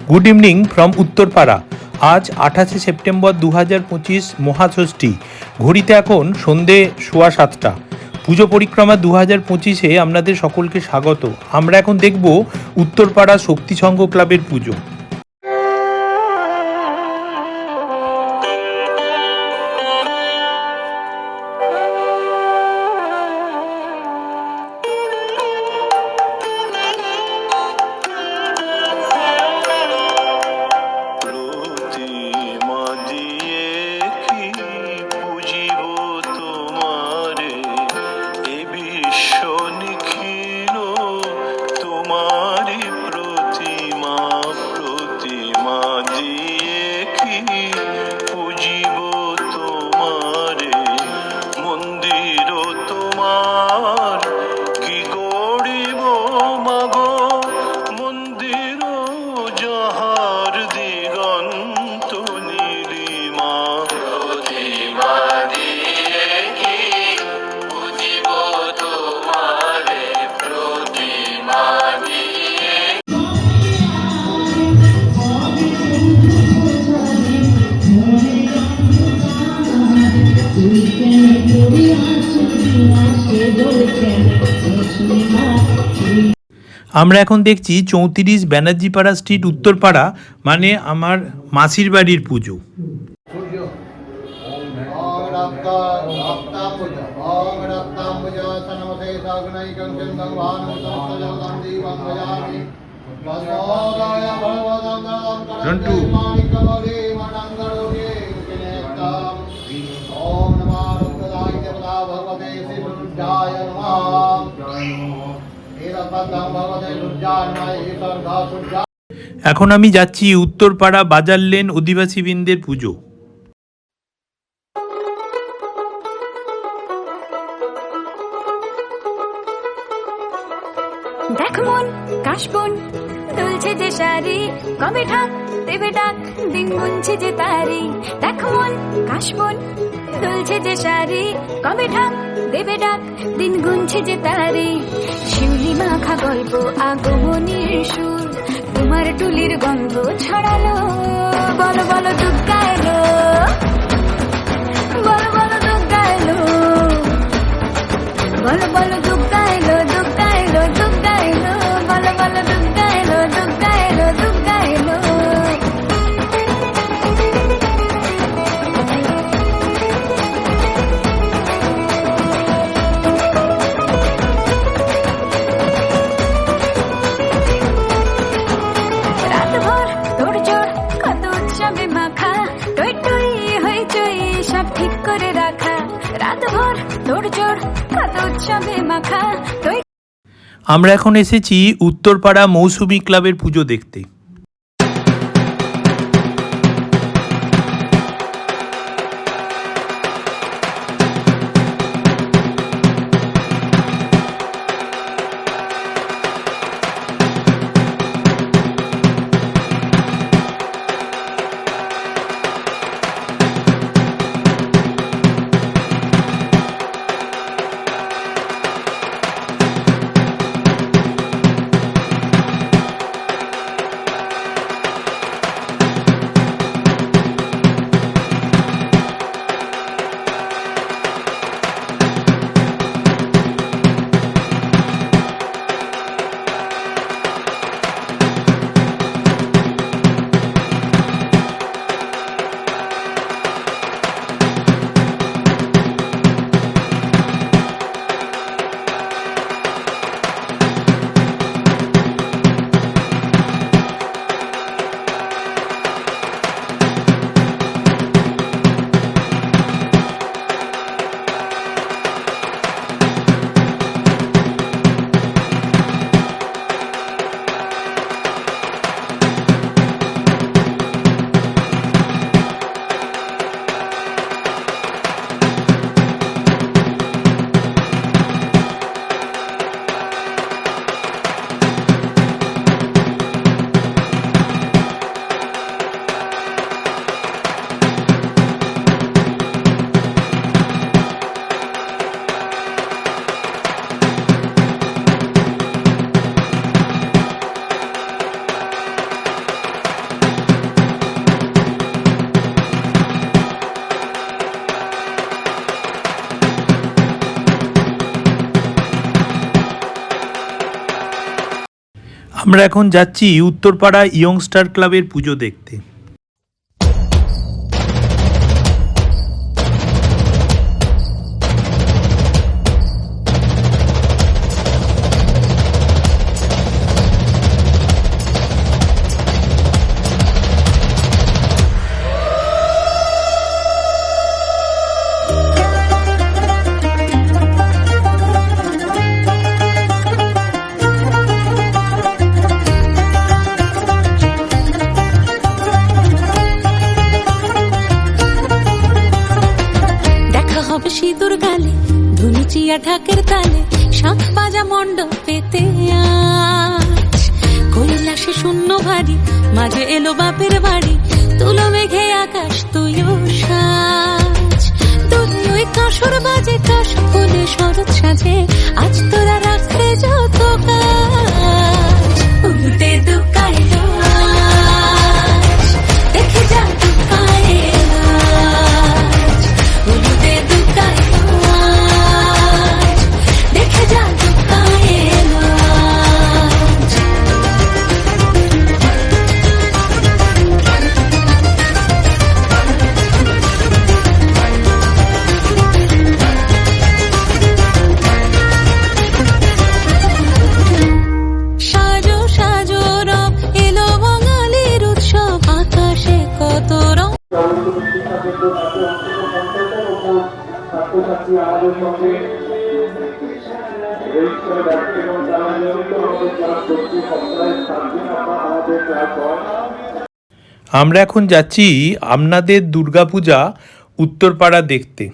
Good evening from Uttarpara. আজ 28শে September 2025, মহাষষ্ঠী। ঘড়িতে এখন সন্ধে 7:15। পুজো পরিক্রমা 2025-এ আপনাদের সকলকে স্বাগত। আমরা এখন দেখব উত্তরপাড়া শক্তি সংঘ ক্লাবের পুজো। আমরা এখন দেখছি 34 ব্যানার্জিপাড়া স্ট্রিট, উত্তরপাড়া, মানে আমার মাসির বাড়ির পুজো। এখন আমি যাচ্ছি উত্তরপাড়া বাজার লেন অধিবাসী বৃন্দের পুজো। দেখ মন কাশবন দুলছে যে শাড়ি, কবে ঠাক দেবে ডাক, দিন গুনছে যে তারি। দেখ মন কাশবন দুলছে যে শাড়ি, কবে ঠাক দেবে ডাক, দিন গুনছে যে তারি। শিউলি মাখা গল্প আগমনীর সুর, তোমার টুলির গন্ধ ছড়ালো। বলো বলো দুর্গা এলো, বলো বলো দুর্গা এলো, বলো বলো দুর্গা এলো, দুর্গা এলো, দুর্গা এলো, বলো বলো দুর্গা এলো, দুর্গা এলো, দুর্গা এলো। রাতভর তোড়জোড় কত উৎসবে মাখা, টই টই হইচই সব ঠিক করে রাখা। রাতভর তোড়জোড় কত উৎসবে মাখা, টই। আমরা এখন এসেছি উত্তরপাড়া মৌসুমী ক্লাবের পুজো দেখতে। আমরা এখন যাচ্ছি উত্তরপাড়া ইয়ংস্টার ক্লাবের পুজো দেখতে। সিঁদুর গালে ধুনুচিয়া ঢাকের তালে শাঁখ বাজা মণ্ডপেতে আজ কৈলাসে শূন্য ভারী মাঝে এলো বাপের বাড়ি তুলো মেঘে আকাশ তুইও সাজ দুই ওই কাঁসর বাজে কাশ ফুলে শরৎ সাজে আজ তোরা রাখতে যত কাজ উল্টে দুকাইলো আজ দেখে যা দুকাইলো আজ উল্টে দুকাইলো আজ দেখে যা দুকাইলো আজ সাজো সাজো রব এলো বাঙালির উৎসব আকাশে কত রং ছাত্রছাত্রী আমাদের সঙ্গে রেজিস্টারে ব্যক্তি এবং তারা নিয়মিত আমাদের ক্লাস করছি সপ্তাহে 7 দিন আমাদের ক্লাস হয়। আমরা এখন যাচ্ছি আপনাদের দুর্গাপূজা উত্তরপাড়া দেখতে।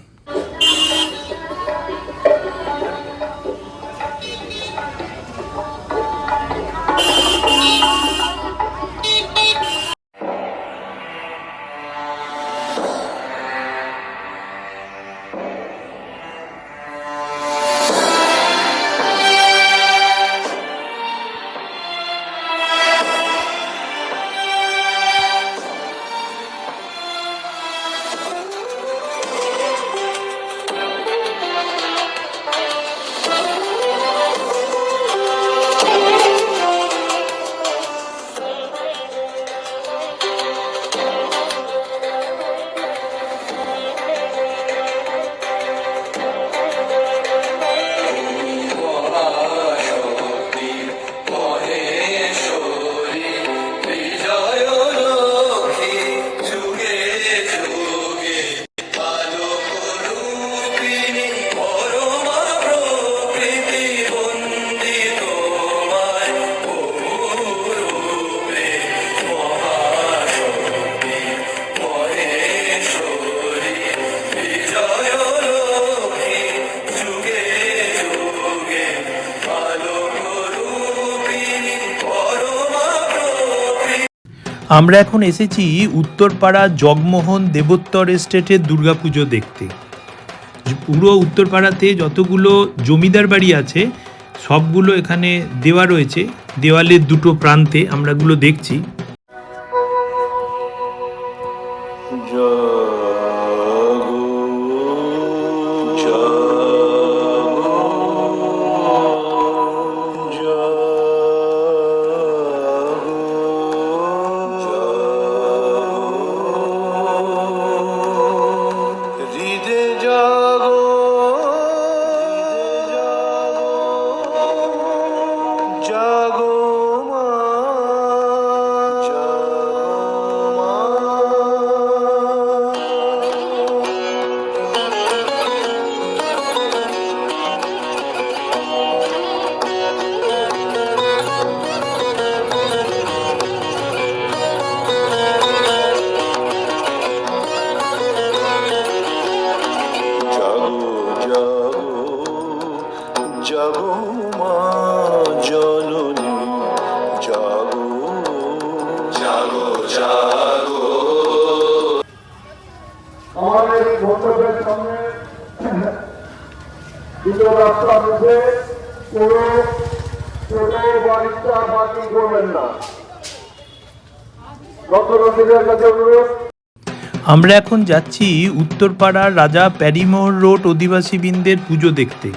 আমরা এখন এসেছি উত্তরপাড়া জগমোহন দেবোত্তর এস্টেটের দুর্গাপুজো দেখতে। পুরো উত্তরপাড়াতে যতগুলো জমিদার বাড়ি আছে সবগুলো এখানে দেওয়া রয়েছে, দেওয়ালের দুটো প্রান্তে আমরাগুলো দেখছি। আমাদের ভোটারদের সামনে দুটো রাস্তা মুখে কোনো ছোট বাড়িটা বাকি করবেন না। দর্শনার্থীদের কাছে অনুরোধ। আমরা এখন যাচ্ছি উত্তরপাড়ার রাজা প্যারিমোহর রোড অধিবাসীবৃন্দের পুজো দেখতে।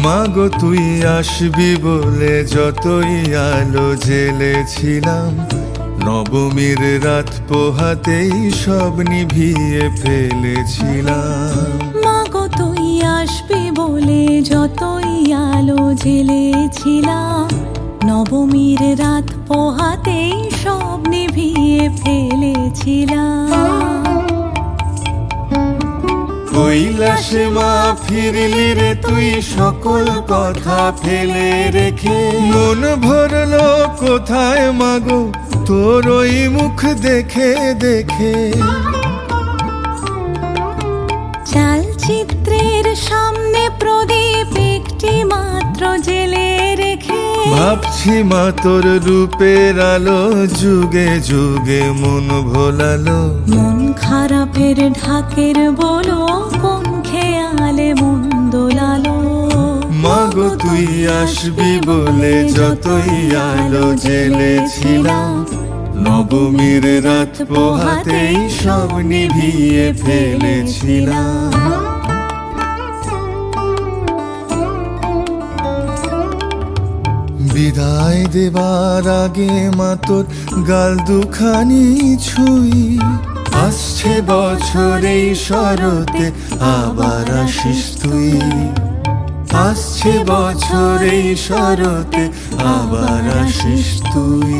মাগো তুই আসবি বলে যতই আলো জ্বেলেছিলাম, নবমীর রাত পোহাতেই সব নিভিয়ে ফেলেছিলাম। মাগো তুই আসবি বলে যতই আলো জ্বেলেছিলাম, নবমীর রাত পোহাতেই সব নিভিয়ে ফেলেছিলাম। কৈলাসে মা ফিরলি রে তুই সকল কথা ফেলে রেখে, মন ভরলো কোথায় মাগো তোর ওই মুখ দেখে দেখে। চালচিত্রের সামনে প্রদীপ একটি মাত্র জেলে রেখে, ভাবছি মা তোর রূপের আলো যুগে যুগে মন ভোলালো। মন খারাপের ঢাকের বলো কোন খেয়ালে মন দোলালো। মাগো তুই আসবি বলে যতই আলো জ্বেলেছিলাম, নবমীর রাত পোহাতেই সব নিভিয়ে ফেলেছিলাম। বিদায় দেবার আগে মা তোর গাল দুখানি ছুঁই, আসছে বছর এই শরতে আবার আসিস তুই। আসছে বছর এই শরতে আবার আসিস তুই।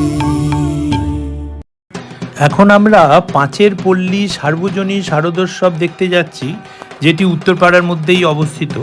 এখন আমরা পাঁচের পল্লী সার্বজনীন শারদোৎসব দেখতে যাচ্ছি, যেটি উত্তরপাড়ার মধ্যেই অবস্থিত।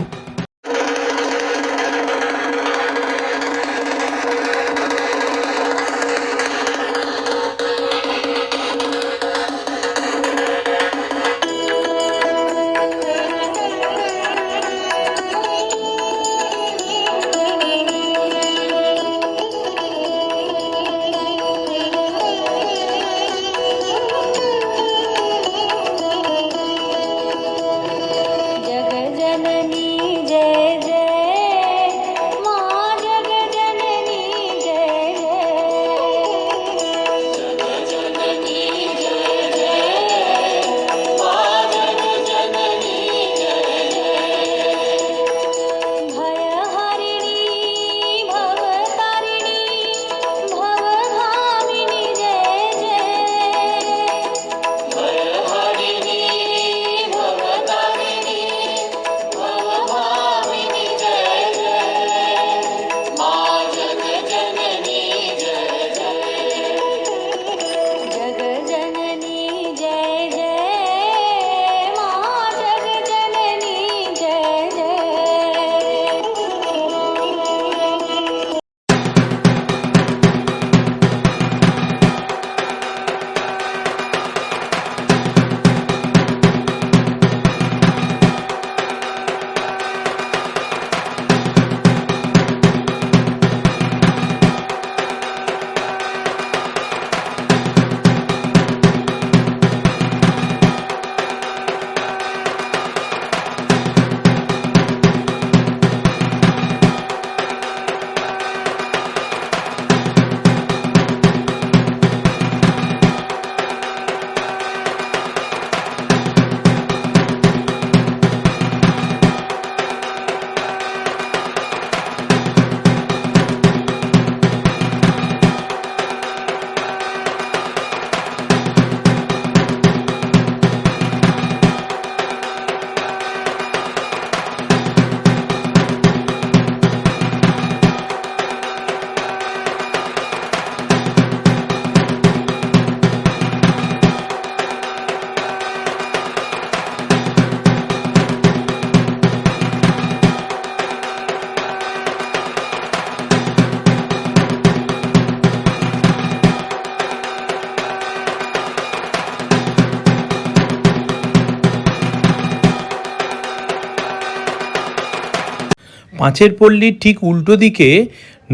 পাঁচের পল্লীর ঠিক উল্টো দিকে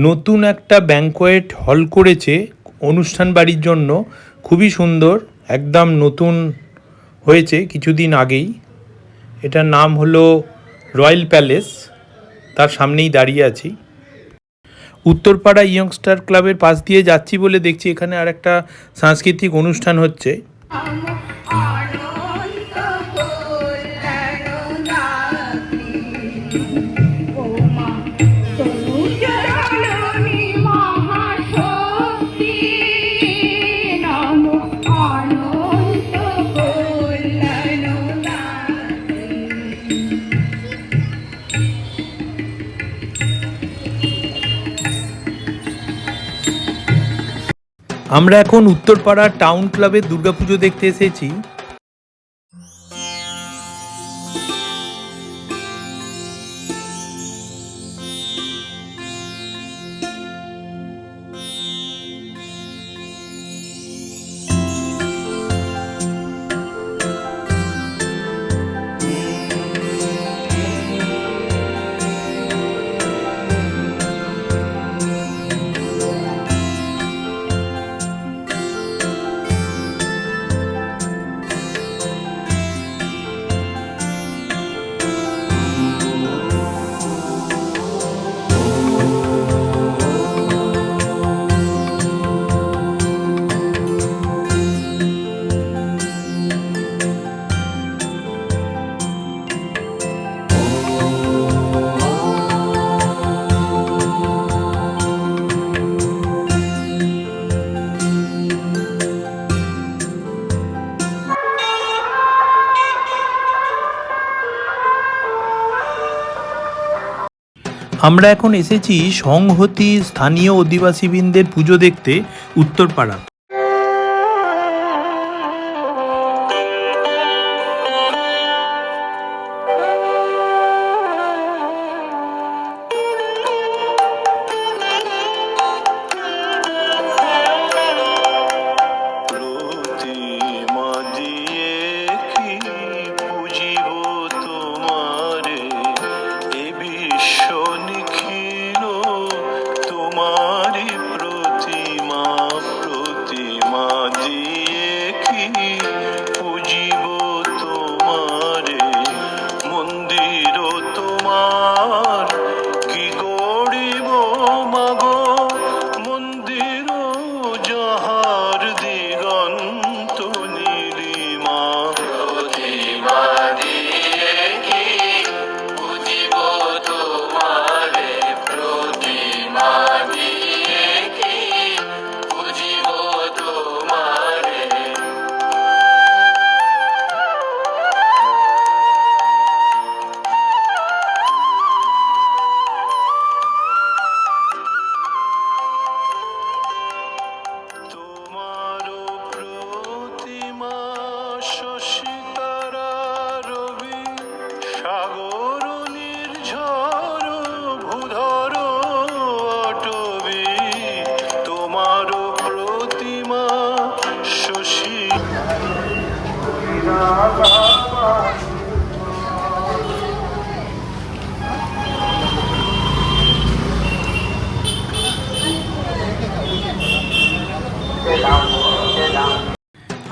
নতুন একটা ব্যাংকোয়েট হল করেছে অনুষ্ঠান বাড়ির জন্য, খুবই সুন্দর, একদম নতুন হয়েছে কিছুদিন আগেই। এটার নাম হলো রয়্যাল প্যালেস, তার সামনেই দাঁড়িয়ে আছি। উত্তরপাড়া ইয়ংস্টার ক্লাবের পাশ দিয়ে যাচ্ছি বলে দেখছি এখানে আর একটা সাংস্কৃতিক অনুষ্ঠান হচ্ছে। আনন্দ কল্যাণ নাকি ও মা আমরা এখন উত্তরপাড়া টাউন ক্লাবের দুর্গাপুজো দেখতে এসেছি। আমরা এখন এসেছি সংহতি স্থানীয় অধিবাসীবৃন্দের পুজো দেখতে উত্তরপাড়া।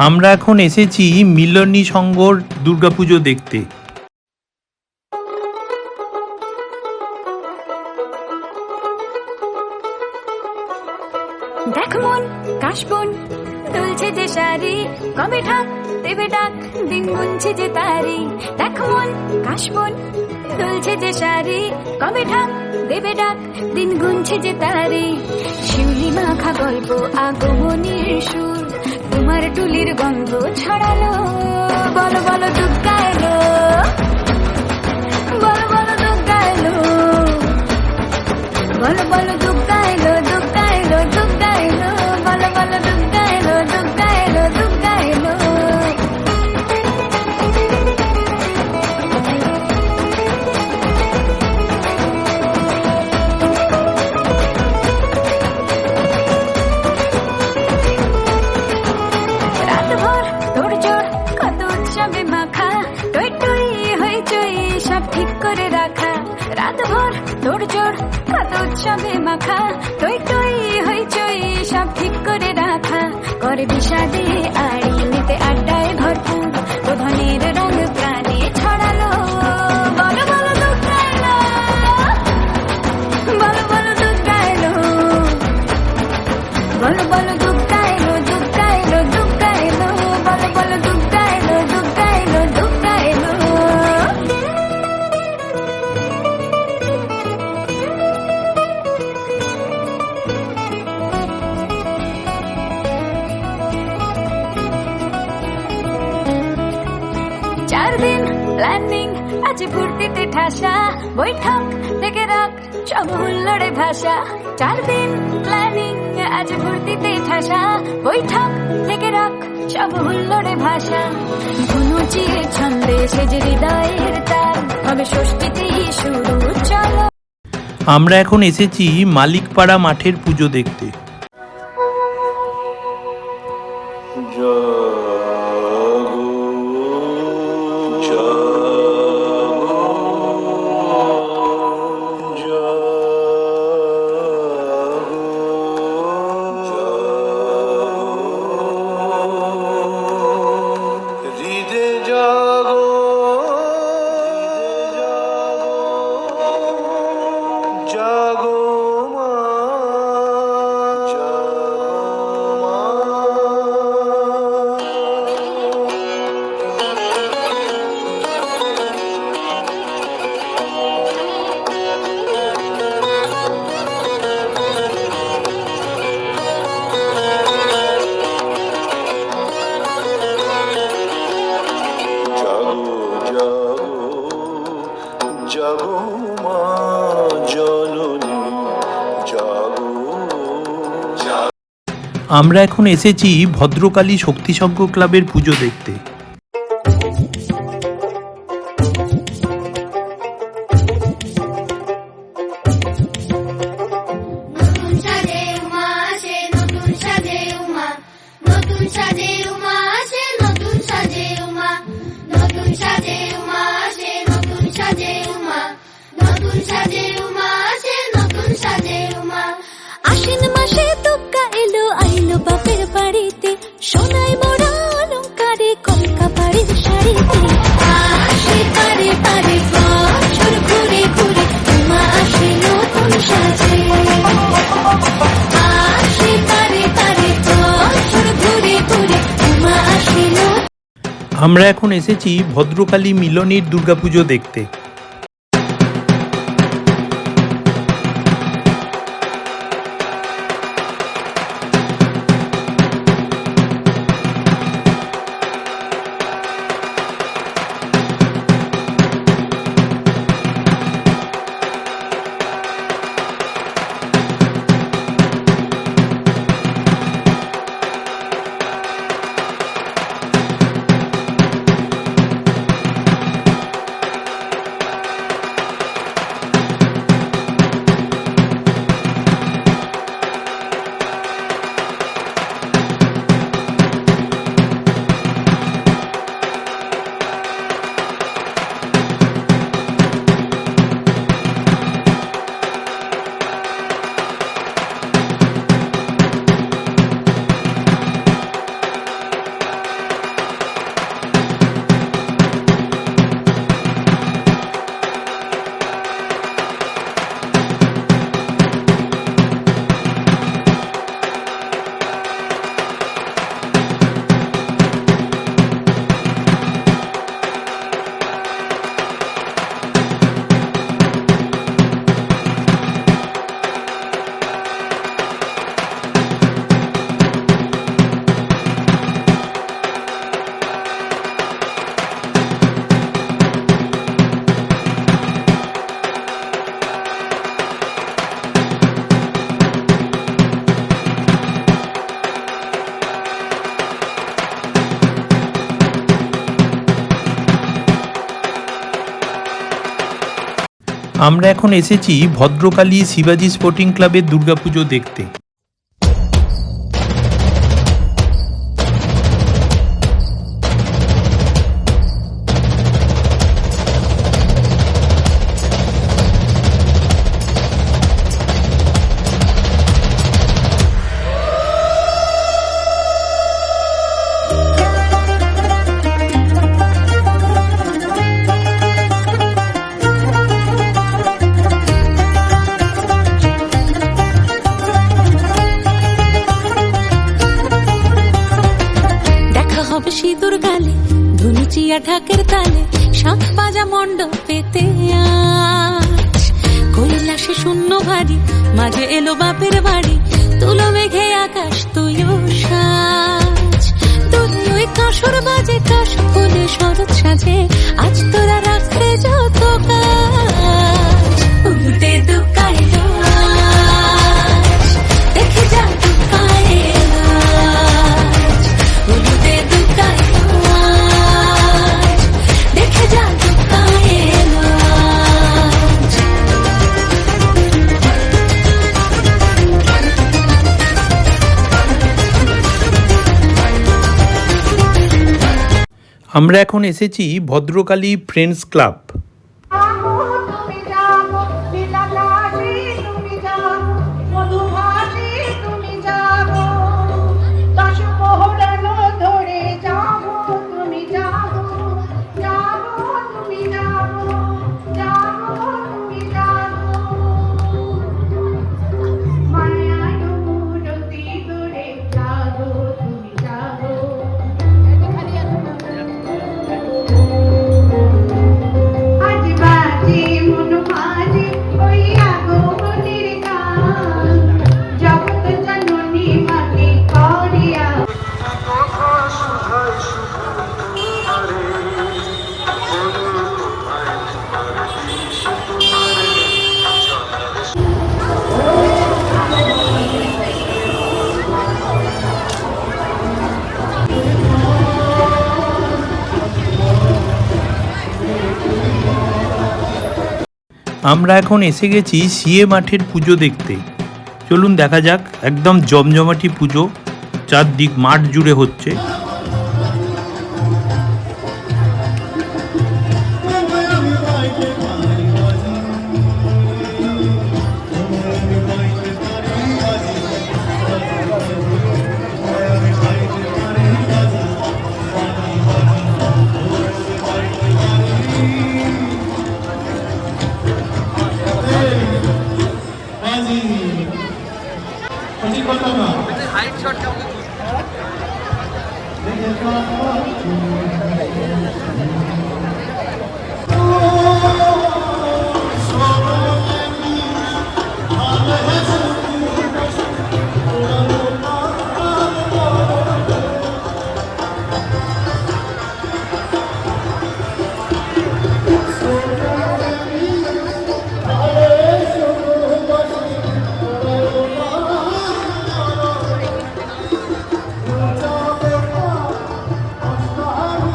আমরা এখন এসেছি মিলনী সংঘর দুর্গাপুজো দেখতে। দেখ মন কাশবন দুলছে যে শাড়ি, কবে ঠাক দেবে ডাক দিন গুনছে যে তারি। দেখ মন কাশবন দুলছে যে শাড়ি, কবে ঠাক দেবে ডাক দিন গুনছে যে তারি। শিউলি মাখা গল্প আগমনীর সুর, তোমার টুলির গন্ধ ছড়ালো। বলো বলো দুর্গা এলো, বলো বলো দুর্গা এলো, বলো বলো দুর্গা এলো, দুর্গা এলো, দুর্গা এলো, বলো বলো দুর্গা এলো, দুর্গা এলো, দুর্গা এলো। রাতভর তোড়জোড় কত উৎসবে মাখা, টই টই হইচই সব ঠিক করে রাখা। রাতভর তোড়জোড় কত উৎসবে মাখা, টই টই হইচই সব ঠিক করে রাখা। করে বিষাদে আড়ি নিতে আড্ডায় ভরপুর, প্রধানের রঙ প্রাণে ছড়ালো। বলো বলো দুর্গা এলো, বলো বলো দুর্গা এলো, বলো বলো দুর্গা এলো, দুর্গা এলো, দুর্গা এলো, বলো বলো দুর্গা এলো, দুর্গা এলো, দুর্গা এলো। চার দিন প্ল্যানিং আছে ফুর্তিতে ঠাসা, বৈঠক থেকে রাখ সব হুল্লোড়ে ভাষা। 4 দিন প্ল্যানিং আজ ভর্তিতে ঠাসা বৈঠক থেকে রাখ সব হুল্লোড়ে ভাষা ধনুচির ছন্দে সেজে হৃদয়ের তার হবে ষষ্ঠীতেই শুরু চলো। আমরা এখন এসেছি মালিকপাড়া মাঠের পুজো দেখতে। আমরা এখন এসেছি ভদ্রকালী শক্তিসংঘ ক্লাবের পুজো দেখতে। আশ্বিন মাসে দুগ্গা এলো আইলো বাপের বাড়িতে সোনাই মোড়া অলংকারে কলকা বাড়ির শাড়িতে আসে পারে পারে বছর ঘুরে ঘুরে উমা আসে নতুন সাজে আসে পারে পারে বছর ঘুরে ঘুরে উমা আসে নতুন। আমরা এখন এসেছি ভদ্রকালী মিলনের দুর্গাপুজো দেখতে। আমরা এখন এসেছি ভদ্রকালী শিবাজি স্পোর্টিং ক্লাবের দুর্গাপুজো দেখতে। সিঁদুর গালে ধুনুচিয়া ঢাকের তালে শাঁখ বাজা মণ্ডপেতে আজ কৈলাসে শূন্য ভারী মাঝে এলো বাপের বাড়ি তুলো মেঘে আকাশ তুইও সাজ দুই কাঁসর বাজে কাশ ফুলে শরৎ সাজে আজ তোরা রাখতে যত কাজ উল্টে দুকাইলো দেখে যা আমরা এখন এসেছি ভদ্রকালী ফ্রেন্ডস ক্লাব। জাগো তুমি জাগো লীলাকারী তুমি জাগো মধুভাষী তুমি জাগো দশ মোহরানো ধরে জাগো তুমি জাগো জাগো তুমি জাগো জাগো তুমি জাগো মায়ার মূরতি ধরে জাগো তুমি জাগো আজ বাজে মন মাঝে ওই আগমনের গান জগৎ জননী মাকে করিয়া আমরা এখন এসে গেছি সিএ মাঠের পুজো দেখতে। চলুন দেখা যাক, একদম জমজমাটি পুজো, চারদিক মাঠ জুড়ে হচ্ছে।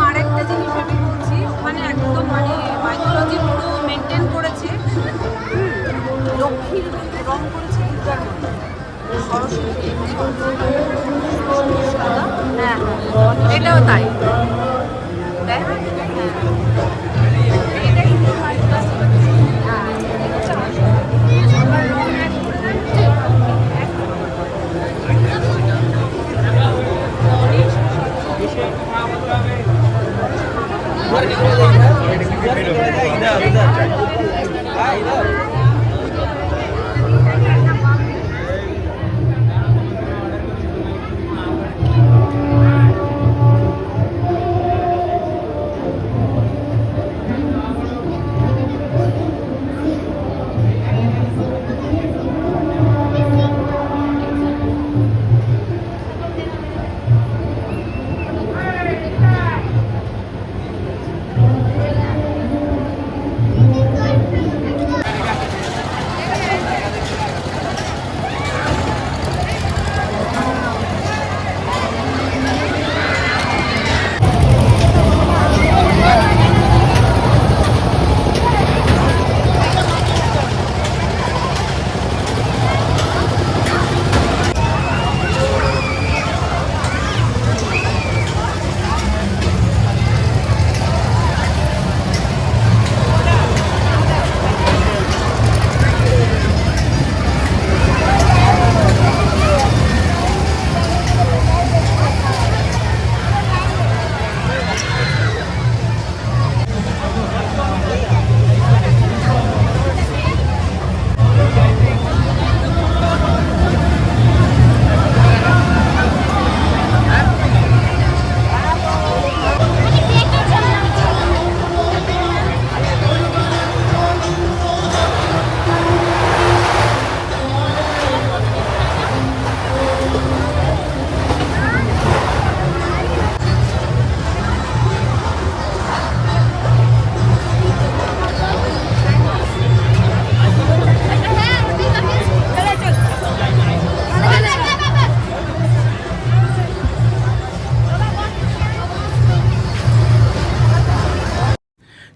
আরেকটা জিনিস আমি বলছি, ওখানে একদম মানে মাইথোলজি পুরো মেনটেন করেছে। লক্ষ্মীর রং করেছে দুর্গার মতো, সরস্বতী হ্যাঁ এটাও তাই তাই না? এটা কিন্তু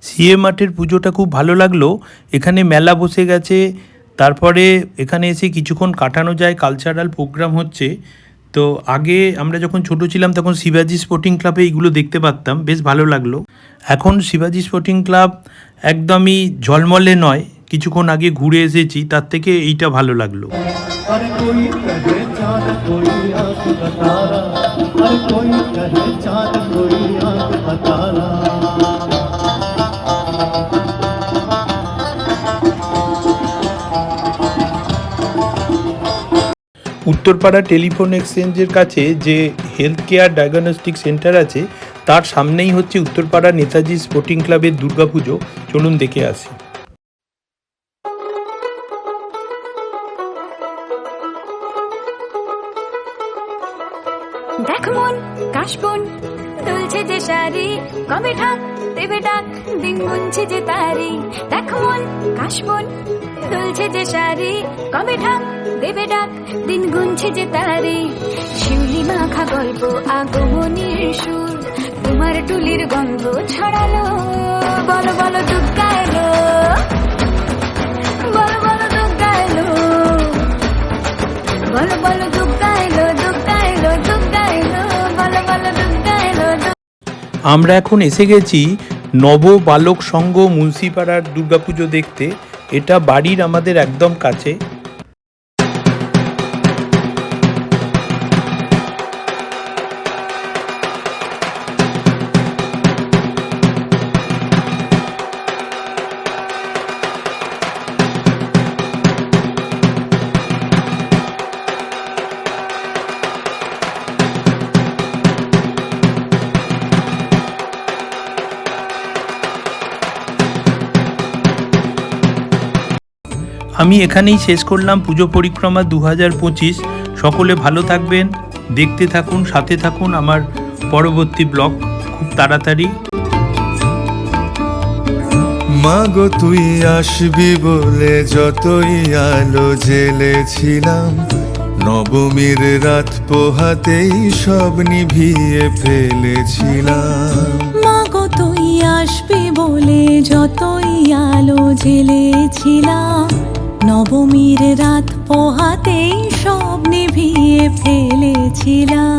সিএ মাঠের পুজোটা খুব ভালো লাগলো। এখানে মেলা বসে গেছে, তারপরে এখানে এসে কিছুক্ষণ কাটানো যায়, কালচারাল প্রোগ্রাম হচ্ছে। তো তো আগে আমরা যখন ছোট ছিলাম তখন শিবাজি স্পোর্টিং ক্লাবে এইগুলো দেখতে পারতাম, বেশ ভালো লাগলো। এখন শিবাজি স্পোর্টিং ক্লাব একদমই ঝলমলে নয়, কিছুক্ষণ আগে ঘুরে এসেছি, তার থেকে এইটা ভালো লাগলো। अरे कोई कहे चाँद कोई आँख का तारा, अरे कोई कहे चाँद कोई आँख का तारा। উত্তরপাড়া টেলিফোন এক্সচেঞ্জের কাছে যে হেলথ কেয়ার ডায়াগনস্টিক সেন্টার আছে তার সামনেই হচ্ছে উত্তরপাড়া নেতাজি স্পোর্টিং ক্লাবের দুর্গাপুজো। চলুন দেখে আসি। দেখ মন কাশবন দুলছে যে শাড়ি, কবে ঢাক দেবে ডাক দিন গুনছে যে তারি। দেখ মন কাশবন দুলছে যে শাড়ি, কবে ঢাক দেবে ডাক দিন গুনছে যে তারি। শিউলি মাখা গল্প আগমনীর সুর, তোমার টুলির গন্ধ ছড়ালো। বলো বলো দুর্গা এলো, বলো বলো দুর্গা এলো, বলো বলো দুর্গা এলো, দুর্গা এলো, দুর্গা এলো, বলো বলো দুর্গা এলো। আমরা এখন এসে গেছি নব বালক সংঘ মুন্সিপাড়ার দুর্গাপুজো দেখতে। এটা বাড়ির আমাদের একদম কাছে। আমি এখানেই শেষ করলাম পুজো পরিক্রমা 2025। সকলে ভালো থাকবেন, দেখতে থাকুন, সাথে থাকুন আমার পরবর্তী ব্লগ খুব তাড়াতাড়ি। মাগো তুই আসবি বলে যতই আলো জ্বেলেছিলাম, নবমীর রাত পোহাতেই সব নিভিয়ে ফেলেছিলাম। মাগো তুই আসবি বলে যতই আলো জ্বেলেছিলাম, নবমীর রাত পোহাতেই সব নিভিয়ে ফেলেছিলাম।